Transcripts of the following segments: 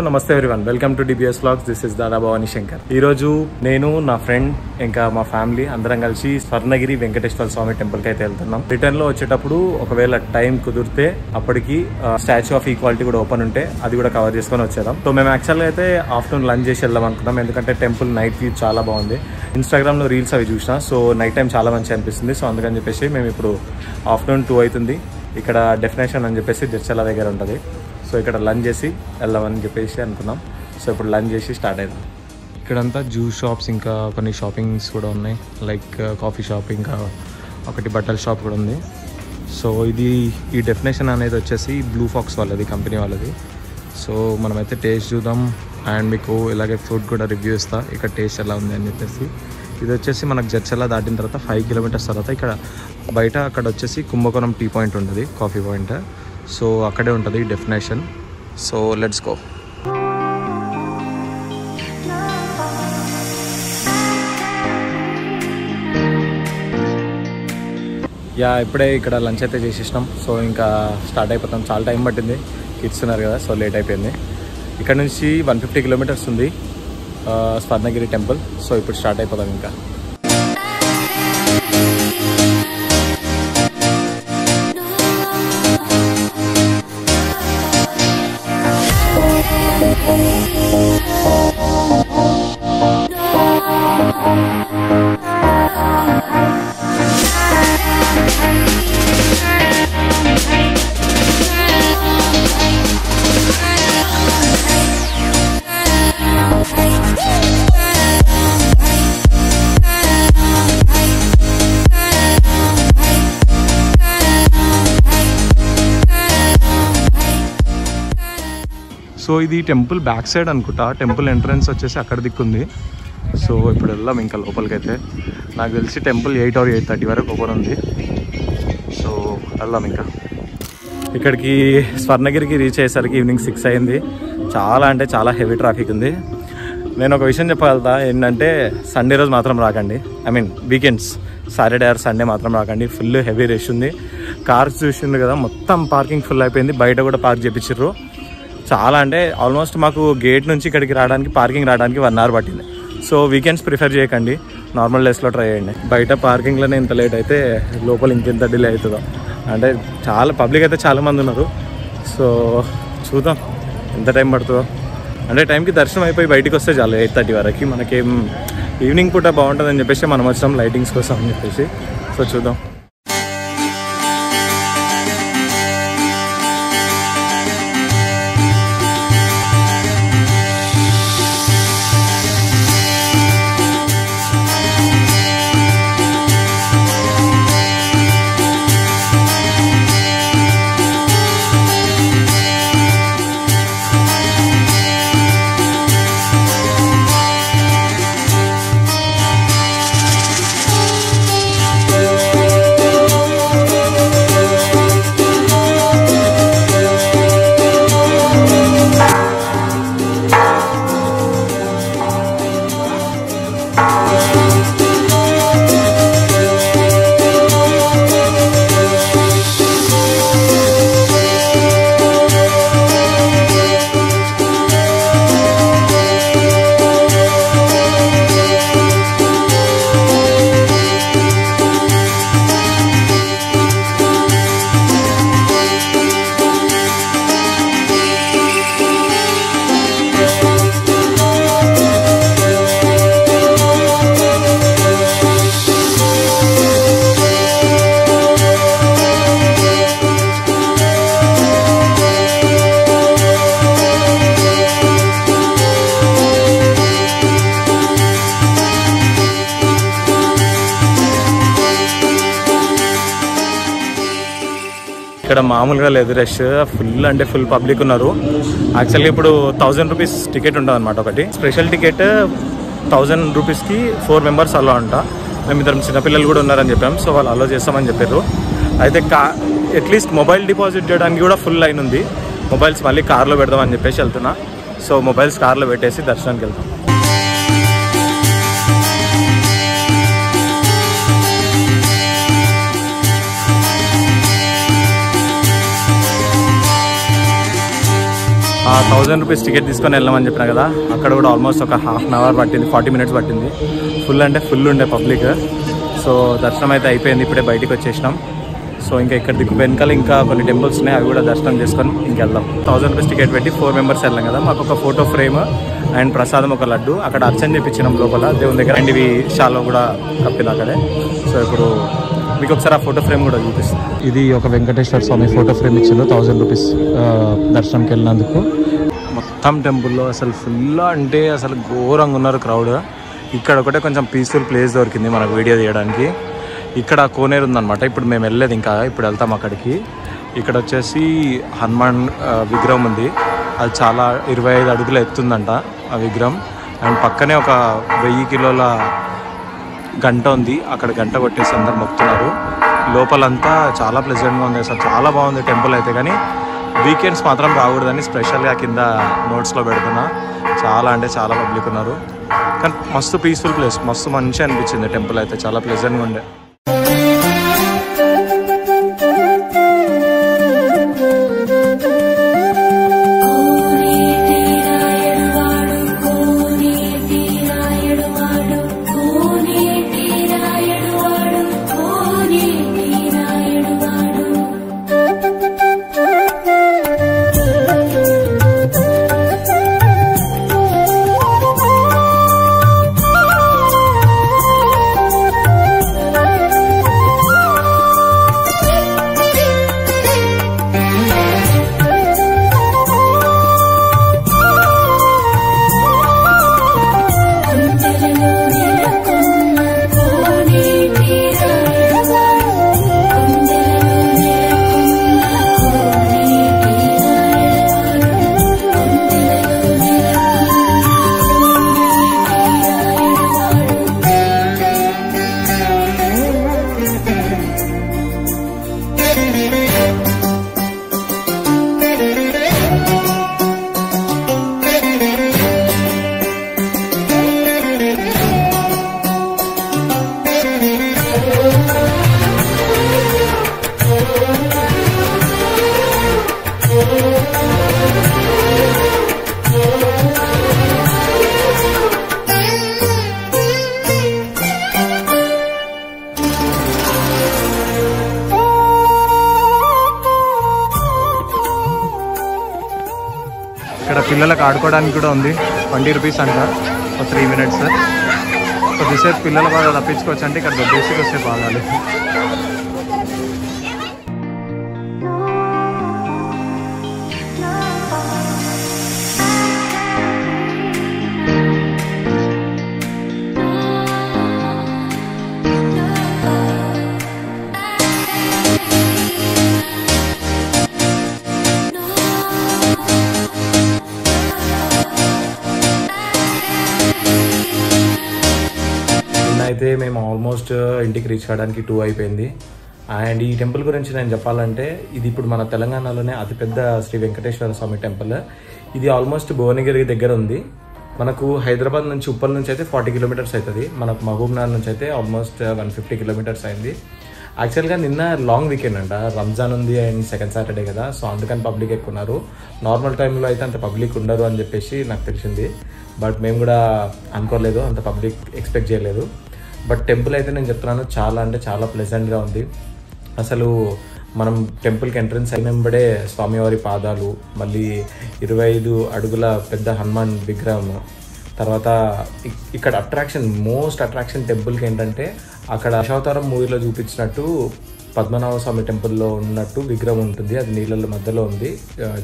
నమస్తే everyone, welcome to DBS vlogs. This is Dada Bhavani Shankar. ఈ రోజు నేను, నా ఫ్రెండ్ ఇంకా మా ఫ్యామిలీ అందరం కలిసి స్వర్ణగిరి వెంకటేశ్వర స్వామి టెంపుల్ కి అయితే వెళ్తున్నాం. రిటర్న్ లో వచ్చేటప్పుడు ఒకవేళ టైం కుదిరితే అప్పటికి స్టాచ్యూ ఆఫ్ ఈక్వాలిటీ కూడా ఓపెన్ ఉంటే అది కూడా కవర్ చేసుకొని వచ్చేద్దాం. సో మేము యాక్చువల్ గా అయితే ఆఫ్టర్నూన్ లంచ్ చేసి వెళ్దాం అనుకున్నాం, ఎందుకంటే టెంపుల్ నైట్ వ్యూ చాలా బాగుంది. ఇన్స్టాగ్రామ్ లో రీల్స్ అవి చూసినా, సో నైట్ టైం చాలా మంచిగా అనిపిస్తుంది. సో అందుకని చెప్పేసి మేము ఇప్పుడు ఆఫ్టర్నూన్ 2 అవుతుంది. ఇక్కడ డెఫినేషన్ అని చెప్పేసి జడ్చర్ల దగ్గర ఉంటుంది. సో ఇక్కడ లంచ్ చేసి వెళ్దామని చెప్పేసి అనుకున్నాం. సో ఇప్పుడు లంచ్ చేసి స్టార్ట్ అవుతాం. ఇక్కడంతా జ్యూస్ షాప్స్ ఇంకా కొన్ని షాపింగ్స్ కూడా ఉన్నాయి, లైక్ కాఫీ షాప్, ఇంకా ఒకటి బట్టల షాప్ కూడా ఉంది. సో ఈ డెఫినేషన్ అనేది వచ్చేసి బ్లూ ఫాక్స్ వాళ్ళది, కంపెనీ వాళ్ళది. సో మనమైతే టేస్ట్ చూద్దాం అండ్ మీకు ఇలాగే ఫుడ్ కూడా రివ్యూ ఇస్తా, ఇక్కడ టేస్ట్ ఎలా ఉంది అని చెప్పేసి. ఇది వచ్చేసి మనకు జడ్చర్ల దాటిన తర్వాత 5 కిలోమీటర్స్ తర్వాత ఇక్కడ బయట అక్కడ వచ్చేసి కుంభకోణం టీ పాయింట్ ఉంటుంది, కాఫీ పాయింట్. సో అక్కడే ఉంటుంది డెఫినేషన్. So let's go. ఇప్పుడే ఇక్కడ లంచ్ అయితే చేసేసినాం. సో ఇంకా స్టార్ట్ అయిపోతాం. చాలా టైం పట్టింది, కిడ్స్ ఉన్నారు కదా, సో లేట్ అయిపోయింది. ఇక్కడ నుంచి 150 కిలోమీటర్స్ ఉంది స్వర్ణగిరి టెంపుల్. సో ఇప్పుడు స్టార్ట్ అయిపోతాం. ఇంకా సో ఇది టెంపుల్ బ్యాక్ సైడ్ అనుకుంటా. టెంపుల్ ఎంట్రన్స్ వచ్చేసి అక్కడ దిక్కుంది. సో ఇప్పుడు వెళ్దాం ఇంకా లోపలికైతే. నాకు తెలిసి టెంపుల్ 8 or 8:30 వరకు ఓపెన్ ఉంది. సో వెళ్దాం ఇంకా. ఇక్కడికి స్వర్ణగిరికి రీచ్ అయ్యేసరికి ఈవినింగ్ 6 అయింది. చాలా అంటే చాలా హెవీ ట్రాఫిక్ ఉంది. నేను ఒక విషయం చెప్పగలుగుతా, ఏంటంటే సండే రోజు మాత్రం రాకండి. I mean weekends, Saturday or Sunday మాత్రం రాకండి. ఫుల్ హెవీ రష్ ఉంది. కార్స్ చూసిండ్రు కదా, మొత్తం పార్కింగ్ ఫుల్ అయిపోయింది. బయట కూడా పార్క్ చేయించారు. చాలా అంటే ఆల్మోస్ట్ మాకు గేట్ నుంచి ఇక్కడికి రావడానికి, పార్కింగ్ రావడానికి 1 hour పట్టింది. సో వీకెండ్స్ ప్రిఫర్ చేయకండి, నార్మల్ డేస్లో ట్రై చేయండి. బయట పార్కింగ్లోనే ఇంత లేట్ అయితే లోపల ఇంకెంత డిలే అవుతుందో. అంటే చాలా పబ్లిక్ అయితే చాలామంది ఉన్నారు. సో చూద్దాం ఎంత టైం పడుతుందో. అంటే టైంకి దర్శనం అయిపోయి బయటికి వస్తే చాలు 8:30 వరకు. మనకేం ఈవినింగ్ పూట బాగుంటుందని చెప్పేసి మనం వచ్చాం లైటింగ్స్ కోసం అని చెప్పేసి. సో చూద్దాం. ఇక్కడ మామూలుగా లేదు, రష్ ఫుల్ అంటే ఫుల్ పబ్లిక్ ఉన్నారు. యాక్చువల్గా ఇప్పుడు 1000 రూపీస్ టికెట్ ఉంటుంది అనమాట. ఒకటి స్పెషల్ టికెట్ 1000 రూపీస్కి 4 మెంబర్స్ అలా అంట. మేము ఇద్దరం చిన్నపిల్లలు కూడా ఉన్నారని చెప్పాం. సో వాళ్ళు అలో చేస్తామని చెప్పారు. అయితే అట్లీస్ట్ మొబైల్ డిపాజిట్ చేయడానికి కూడా ఫుల్ లైన్ ఉంది. మొబైల్స్ మళ్ళీ కార్లో పెడదామని చెప్పేసి వెళ్తున్నా. సో మొబైల్స్ కార్లో పెట్టేసి దర్శనానికి వెళ్తాం. 1000 రూపీస్ టికెట్ తీసుకొని వెళ్ళామని చెప్పినా కదా, అక్కడ కూడా ఆల్మోస్ట్ ఒక ½ అవర్ పట్టింది, 40 మినిట్స్ పట్టింది. ఫుల్ అంటే ఫుల్ ఉండే పబ్లిక్. సో దర్శనం అయితే అయిపోయింది, ఇప్పుడే బయటికి వచ్చేసినాం. సో ఇంకా ఇక్కడ దిక్కు వెనకాల ఇంకా కొన్ని టెంపుల్స్ ఉన్నాయి, అవి కూడా దర్శనం చేసుకొని ఇంకెళ్దాం. 1000 రూపీస్ టికెట్ పెట్టి 4 మెంబర్స్ వెళ్ళాం కదా. మాకు ఒక ఫోటో ఫ్రేమ్ అండ్ ప్రసాదం ఒక లడ్డు అక్కడ అర్చన చేయించినాం లోపల దేవుని దగ్గర. అండ్ ఇవి షాలో కూడా కప్పిన అక్కడే. సో ఇప్పుడు మీకు ఒకసారి ఆ ఫోటో ఫ్రేమ్ కూడా చూపిస్తాను. ఇది ఒక వెంకటేశ్వర స్వామి ఫోటో ఫ్రేమ్ ఇచ్చిండు 1000 రూపీస్ దర్శనంకి వెళ్ళినందుకు. మొత్తం టెంపుల్లో అసలు ఫుల్ అంటే అసలు ఘోరంగా ఉన్నారు క్రౌడ్. ఇక్కడ ఒకటే కొంచెం పీస్ఫుల్ ప్లేస్ దొరికింది మనకు వీడియో తీయడానికి. ఇక్కడ కోనేరు ఉందన్నమాట. ఇప్పుడు మేము వెళ్ళలేదు, ఇంకా ఇప్పుడు వెళ్తాం అక్కడికి. ఇక్కడ వచ్చేసి హనుమాన్ విగ్రహం ఉంది. అది చాలా 25 అడుగులు ఎత్తుందంట ఆ విగ్రహం. అండ్ పక్కనే ఒక 1000 కిలోల గంట ఉంది, అక్కడ గంట కొట్టేసి అందరు మొక్కుతున్నారు. లోపలంతా చాలా ప్లెజెంట్గా ఉంది, అసలు చాలా బాగుంది టెంపుల్ అయితే. కానీ వీకెండ్స్ మాత్రం రాకూడదని స్పెషల్గా కింద నోట్స్లో పెడుతున్నా. చాలా అంటే చాలా పబ్లిక్ ఉన్నారు, కానీ మస్తు పీస్ఫుల్ ప్లేస్, మస్తు మంచిగా అనిపించింది టెంపుల్ అయితే, చాలా ప్లెజెంట్గా ఉండే. ఇక్కడ పిల్లలకు ఆడుకోవడానికి కూడా ఉంది, 20 రూపీస్ అంట, ఒక 3 మినిట్స్. కొద్దిసేపు పిల్లలు బాగా తప్పించుకోవచ్చు అంటే ఇక్కడ బేసిక్ వస్తే బాగాలి. అయితే మేము ఆల్మోస్ట్ ఇంటికి రీచ్ అవ్వడానికి 2 అయిపోయింది. అండ్ ఈ టెంపుల్ గురించి నేను చెప్పాలంటే, ఇది ఇప్పుడు మన తెలంగాణలోనే అతిపెద్ద శ్రీ వెంకటేశ్వర స్వామి టెంపుల్. ఇది ఆల్మోస్ట్ భువనగిరి దగ్గర ఉంది. మనకు హైదరాబాద్ నుంచి ఉప్పల్ నుంచి అయితే 40 కిలోమీటర్స్ అవుతుంది. మనకు మహబూబ్నగర్ నుంచి అయితే ఆల్మోస్ట్ 150 కిలోమీటర్స్ అయింది. యాక్చువల్గా నిన్న లాంగ్ వీకెండ్ అంట, రంజాన్ ఉంది అండ్ సెకండ్ సాటర్డే కదా, సో అందుకని పబ్లిక్ ఎక్కువ ఉన్నారు. నార్మల్ టైంలో అయితే అంత పబ్లిక్ ఉండరు అని చెప్పేసి నాకు తెలిసింది. బట్ మేము కూడా అనుకోలేదు, అంత పబ్లిక్ ఎక్స్పెక్ట్ చేయలేదు. బట్ టెంపుల్ అయితే నేను చెప్తున్నాను, చాలా అంటే చాలా ప్లెజెంట్గా ఉంది. అసలు మనం టెంపుల్కి ఎంట్రన్స్ అయినప్పుడే స్వామివారి పాదాలు, మళ్ళీ 25 అడుగుల పెద్ద హనుమాన్ విగ్రహం, తర్వాత ఇక్కడ మోస్ట్ అట్రాక్షన్ టెంపుల్కి ఏంటంటే, అక్కడ దశావతారం మూవీలో చూపించినట్టు పద్మనాభ స్వామి టెంపుల్లో ఉన్నట్టు విగ్రహం ఉంటుంది. అది నీళ్ళ మధ్యలో ఉంది,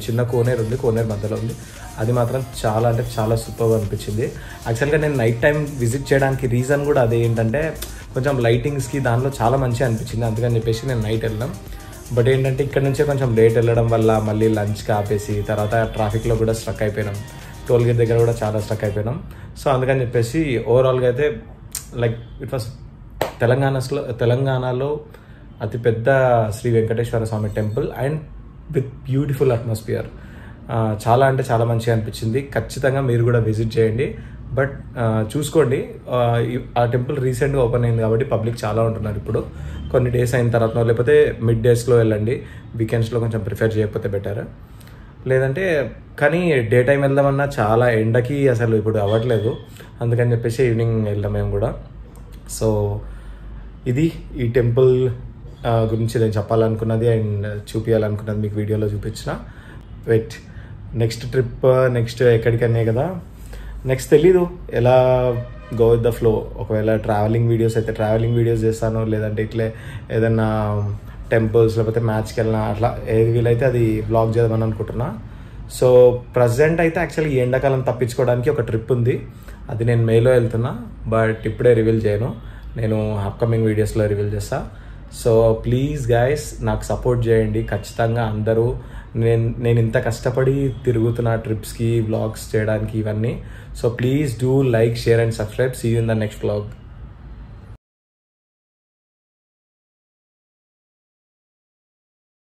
చిన్న కోనేరు ఉంది, కోనేరు మధ్యలో ఉంది. అది మాత్రం చాలా అంటే చాలా సూపర్గా అనిపించింది. యాక్చువల్గా నేను నైట్ టైం విజిట్ చేయడానికి రీజన్ కూడా అదే, ఏంటంటే కొంచెం లైటింగ్స్కి దానిలో చాలా మంచిగా అనిపించింది, అందుకని చెప్పేసి నేను నైట్ వెళ్ళాం. బట్ ఏంటంటే ఇక్కడ నుంచే కొంచెం లేట్ వెళ్ళడం వల్ల మళ్ళీ లంచ్కి ఆపేసి తర్వాత ట్రాఫిక్లో కూడా స్ట్రక్ అయిపోయినాం, టోల్ గేట్ దగ్గర కూడా చాలా స్ట్రక్ అయిపోయినాం. సో అందుకని చెప్పేసి ఓవరాల్గా అయితే లైక్ ఇట్ వాస్ తెలంగాణలో అతిపెద్ద Shri Venkateswara Swamy temple and with beautiful atmosphere. చాలా అంటే చాలా మంచిగా అనిపించింది. ఖచ్చితంగా మీరు కూడా విజిట్ చేయండి. బట్ చూసుకోండి, ఆ టెంపుల్ రీసెంట్గా ఓపెన్ అయింది కాబట్టి పబ్లిక్ చాలా ఉంటున్నారు. ఇప్పుడు కొన్ని డేస్ అయిన తర్వాత లేకపోతే మిడ్ డేస్లో వెళ్ళండి, వీకెండ్స్లో కొంచెం ప్రిఫర్ చేయకపోతే బెటర్. లేదంటే కానీ డే టైం వెళ్దామన్నా చాలా ఎండకి అసలు ఇప్పుడు అవ్వట్లేదు, అందుకని చెప్పేసి ఈవినింగ్ వెళ్దాం మేము కూడా. సో ఇది ఈ టెంపుల్ గురించి నేను చెప్పాలనుకున్నది అండ్ చూపించాలనుకున్నది మీకు వీడియోలో చూపించిన. వెయిట్, నెక్స్ట్ ట్రిప్ నెక్స్ట్ ఎక్కడికనే కదా, నెక్స్ట్ తెలీదు, ఎలా గో విత్ ద ఫ్లో. ఒకవేళ ట్రావెలింగ్ వీడియోస్ అయితే ట్రావెలింగ్ వీడియోస్ చేస్తాను, లేదంటే ఇట్లే ఏదన్నా టెంపుల్స్ లేకపోతే మ్యాచ్కి వెళ్ళినా అట్లా ఏది వీలైతే అది బ్లాగ్ చేద్దామని అనుకుంటున్నా. సో ప్రజెంట్ అయితే యాక్చువల్లీ ఈ ఎండాకాలం తప్పించుకోవడానికి ఒక ట్రిప్ ఉంది, అది నేను మేలో వెళ్తున్నా, బట్ ఇప్పుడే రివీల్ చేయను, నేను అప్కమింగ్ వీడియోస్లో రివీల్ చేస్తా. సో ప్లీజ్ గైస్ నాకు సపోర్ట్ చేయండి ఖచ్చితంగా అందరూ. నేను ఇంత కష్టపడి తిరుగుతున్న ట్రిప్స్కి వ్లాగ్స్ చేయడానికి ఇవన్నీ. So please do like, share and subscribe. See you in the next vlog.